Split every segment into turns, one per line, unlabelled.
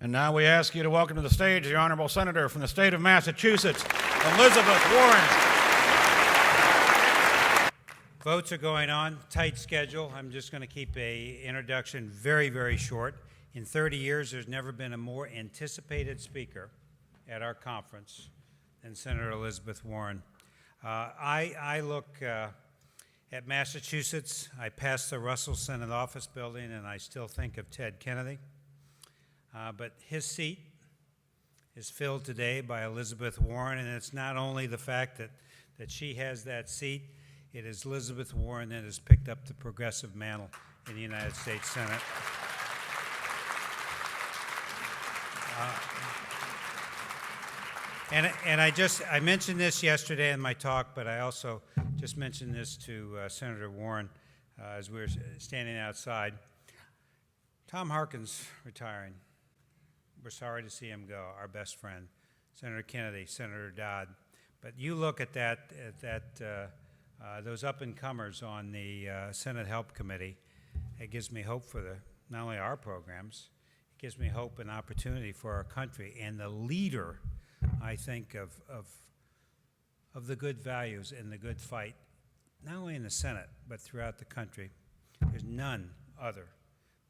And now we ask you to welcome to the stage the Honorable Senator from the state of Massachusetts, Elizabeth Warren.
Votes are going on, tight schedule. I'm just going to keep an introduction very, very short. In 30 years, there's never been a more anticipated speaker at our conference than Senator Elizabeth Warren. I look at Massachusetts. I passed the Russell Senate Office Building, and I still think of Ted Kennedy. But his seat is filled today by Elizabeth Warren, and it's not only the fact that she has that seat, it is Elizabeth Warren that has picked up the progressive mantle in the United States Senate. And I mentioned this yesterday in my talk, but I also just mentioned this to Senator Warren as we were standing outside. Tom Harkin's retiring. We're sorry to see him go, our best friend. Senator Kennedy, Senator Dodd. But you look at those up-and-comers on the Senate Help Committee, it gives me hope for not only our programs, it gives me hope and opportunity for our country. And the leader, I think, of the good values and the good fight, not only in the Senate, but throughout the country, there's none other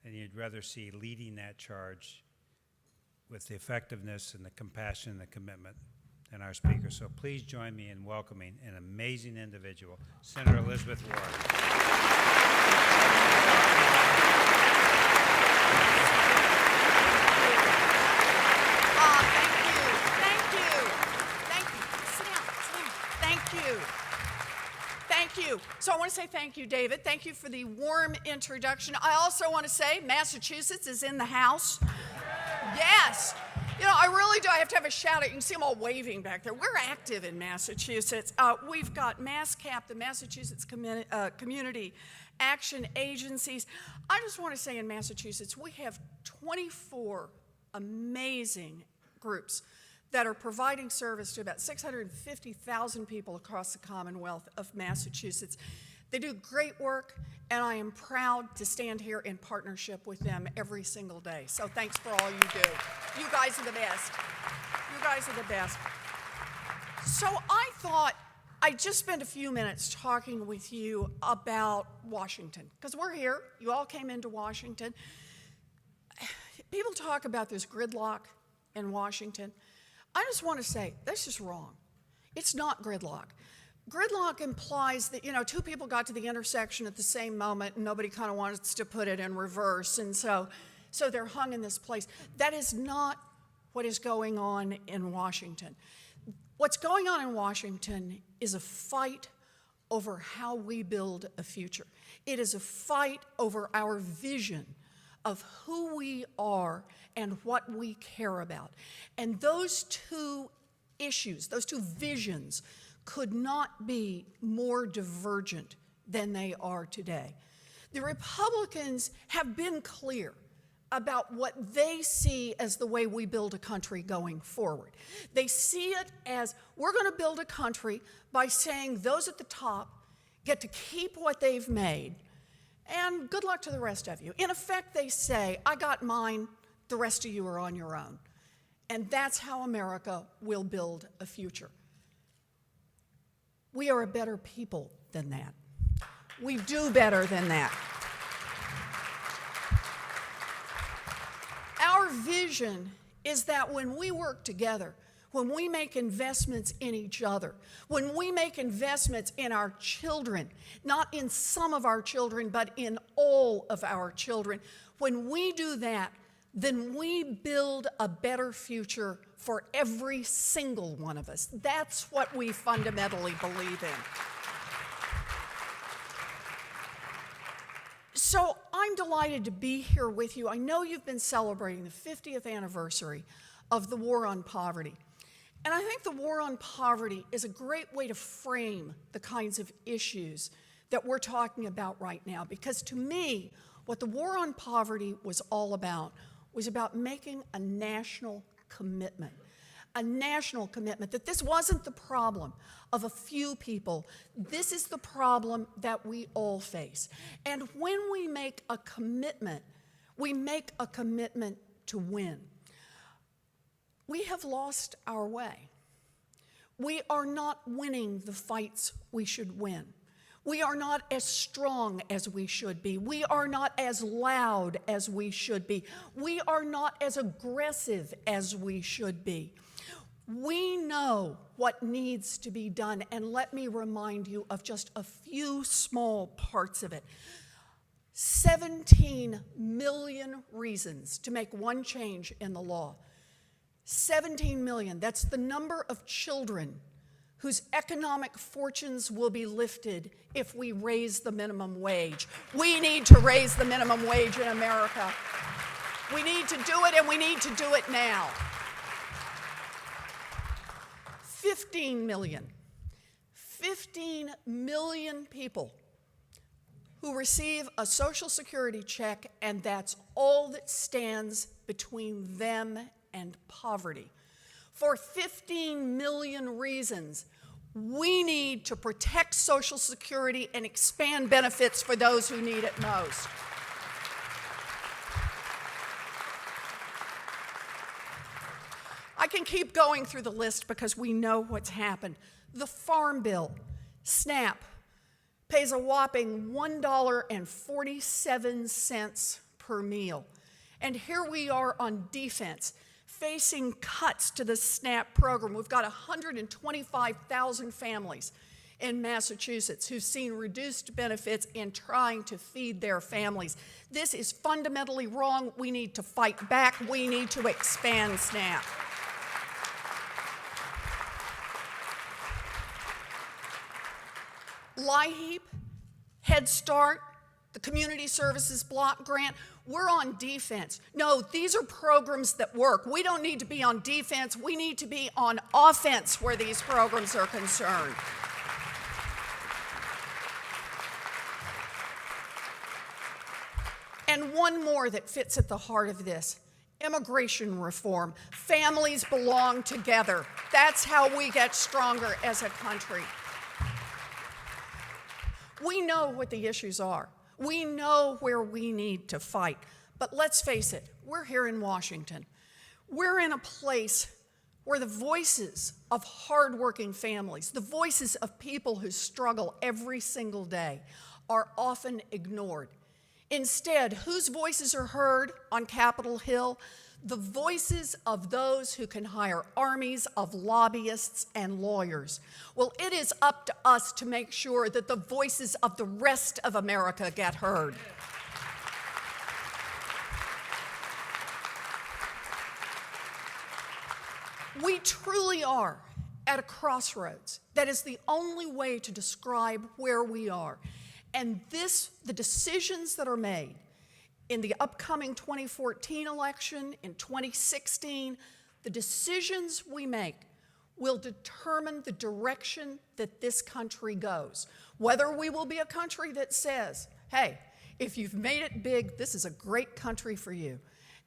than you'd rather see leading that charge with the effectiveness and the compassion and the commitment than our speaker. So please join me in welcoming an amazing individual, Senator Elizabeth Warren.
Thank you. So I want to say thank you, David. Thank you for the warm introduction. I also want to say Massachusetts is in the house. Yes. You know, I really do. I have to have a shout out. You can see them all waving back there. We're active in Massachusetts. We've got MassCap, the Massachusetts Community Action Agencies. I just want to say in Massachusetts, we have 24 amazing groups that are providing service to about 650,000 people across the Commonwealth of Massachusetts. They do great work, and I am proud to stand here in partnership with them every single day. So thanks for all you do. You guys are the best. You guys are the best. So I thought I'd just spend a few minutes talking with you about Washington, because we're here. You all came into Washington. People talk about this gridlock in Washington. I just want to say, that's just wrong. It's not gridlock. Gridlock implies that, you know, two people got to the intersection at the same moment and nobody kind of wants to put it in reverse, and so they're hung in this place. That is not what is going on in Washington. What's going on in Washington is a fight over how we build a future. It is a fight over our vision of who we are and what we care about. And those two issues, those two visions, could not be more divergent than they are today. The Republicans have been clear about what they see as the way we build a country going forward. They see it as, we're going to build a country by saying those at the top get to keep what they've made, and good luck to the rest of you. In effect, they say, I got mine, the rest of you are on your own. And that's how America will build a future. We are a better people than that. We do better than that. Our vision is that when we work together, when we make investments in each other, when we make investments in our children, not in some of our children, but in all of our children, when we do that, then we build a better future for every single one of us. That's what we fundamentally believe in. So I'm delighted to be here with you. I know you've been celebrating the 50th anniversary of the War on Poverty. And I think the war on poverty is a great way to frame the kinds of issues that we're talking about right now. Because to me, what the war on poverty was all about was about making a national commitment that this wasn't the problem of a few people. This is the problem that we all face. And when we make a commitment to win. We have lost our way. We are not winning the fights we should win. We are not as strong as we should be. We are not as loud as we should be. We are not as aggressive as we should be. We know what needs to be done, and let me remind you of just a few small parts of it. 17 million reasons to make one change in the law. 17 million, that's the number of children whose economic fortunes will be lifted if we raise the minimum wage. We need to raise the minimum wage in America. We need to do it, and we need to do it now. 15 million people who receive a Social Security check, and that's all that stands between them and poverty. For 15 million reasons, we need to protect Social Security and expand benefits for those who need it most. I can keep going through the list because we know what's happened. The Farm Bill, SNAP, pays a whopping $1.47 per meal. And here we are on defense, facing cuts to the SNAP program. We've got 125,000 families in Massachusetts who've seen reduced benefits in trying to feed their families. This is fundamentally wrong. We need to fight back. We need to expand SNAP. LIHEAP, HeadStart, the Community Services Block Grant, we're on defense. No, these are programs that work. We don't need to be on defense. We need to be on offense where these programs are concerned. And one more that fits at the heart of this, immigration reform. Families belong together. That's how we get stronger as a country. We know what the issues are. We know where we need to fight. But let's face it, we're here in Washington. We're in a place where the voices of hardworking families, the voices of people who struggle every single day, are often ignored. Instead, whose voices are heard on Capitol Hill? The voices of those who can hire armies of lobbyists and lawyers. Well, it is up to us to make sure that the voices of the rest of America get heard. We truly are at a crossroads. That is the only way to describe where we are. And the decisions that are made in the upcoming 2014 election, in 2016, the decisions we make will determine the direction that this country goes. Whether we will be a country that says, hey, if you've made it big, this is a great country for you,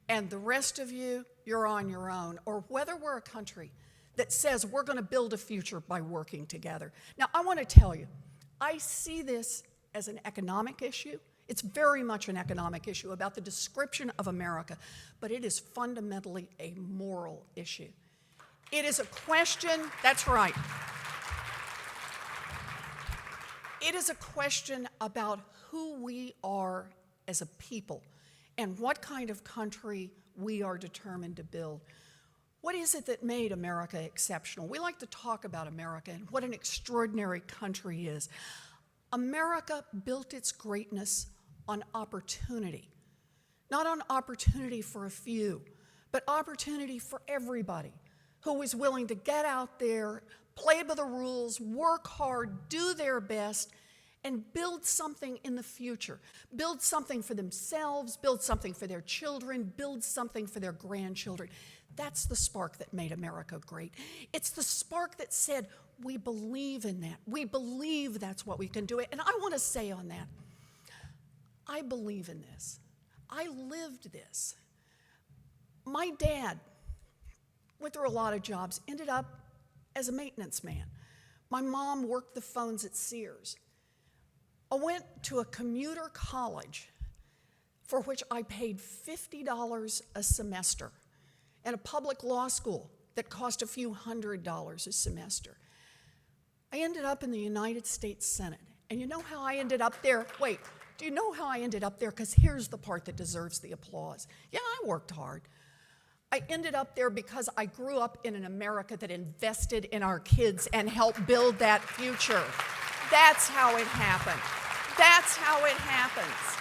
and the rest of you, you're on your own, or whether we're a country that says we're going to build a future by working together. Now, I want to tell you, I see this as an economic issue. It's very much an economic issue about the description of America, but it is fundamentally a moral issue. It is a question, that's right. It is a question about who we are as a people and what kind of country we are determined to build. What is it that made America exceptional? We like to talk about America and what an extraordinary country is. America built its greatness on opportunity. Not on opportunity for a few, but opportunity for everybody who was willing to get out there, play by the rules, work hard, do their best, and build something in the future. Build something for themselves, build something for their children, build something for their grandchildren. That's the spark that made America great. It's the spark that said, we believe in that. We believe that's what we can do. And I want to say on that, I believe in this. I lived this. My dad went through a lot of jobs, ended up as a maintenance man. My mom worked the phones at Sears. I went to a commuter college for which I paid $50 a semester. and a public law school that cost a few $100s a semester. I ended up in the United States Senate. And you know how I ended up there? Wait, do you know how I ended up there? Because here's the part that deserves the applause. Yeah, I worked hard. I ended up there because I grew up in an America that invested in our kids and helped build that future. That's how it happened. That's how it happens.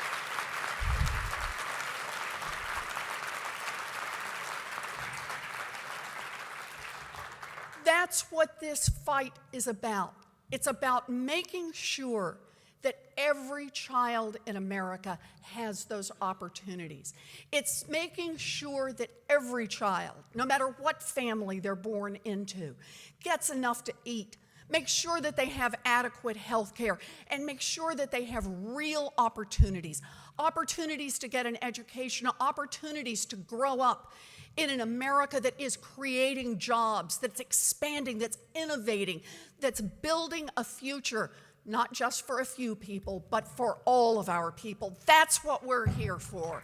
That's what this fight is about. It's about making sure that every child in America has those opportunities. It's making sure that every child, no matter what family they're born into, gets enough to eat. Make sure that they have adequate health care, and make sure that they have real opportunities. Opportunities to get an education, opportunities to grow up in an America that is creating jobs, that's expanding, that's innovating, that's building a future, not just for a few people, but for all of our people. That's what we're here for.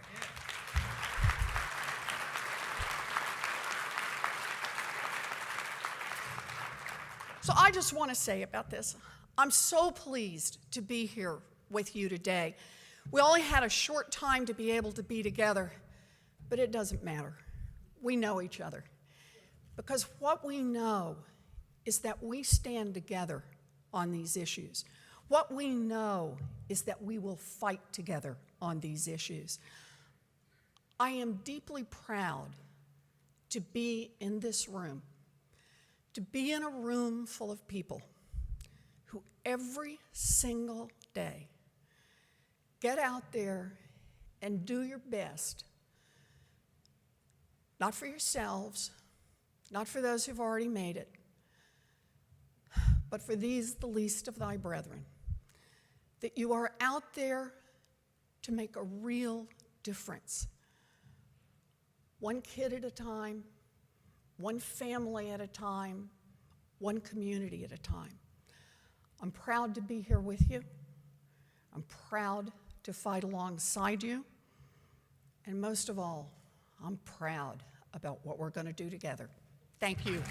So I just want to say about this, I'm so pleased to be here with you today. We only had a short time to be able to be together, but it doesn't matter. We know each other. Because what we know is that we stand together on these issues. What we know is that we will fight together on these issues. I am deeply proud to be in this room, to be in a room full of people who every single day get out there and do your best, not for yourselves, not for those who've already made it, but for these, the least of thy brethren, that you are out there to make a real difference. One kid at a time, one family at a time, one community at a time. I'm proud to be here with you. I'm proud to fight alongside you. And most of all, I'm proud about what we're going to do together. Thank you.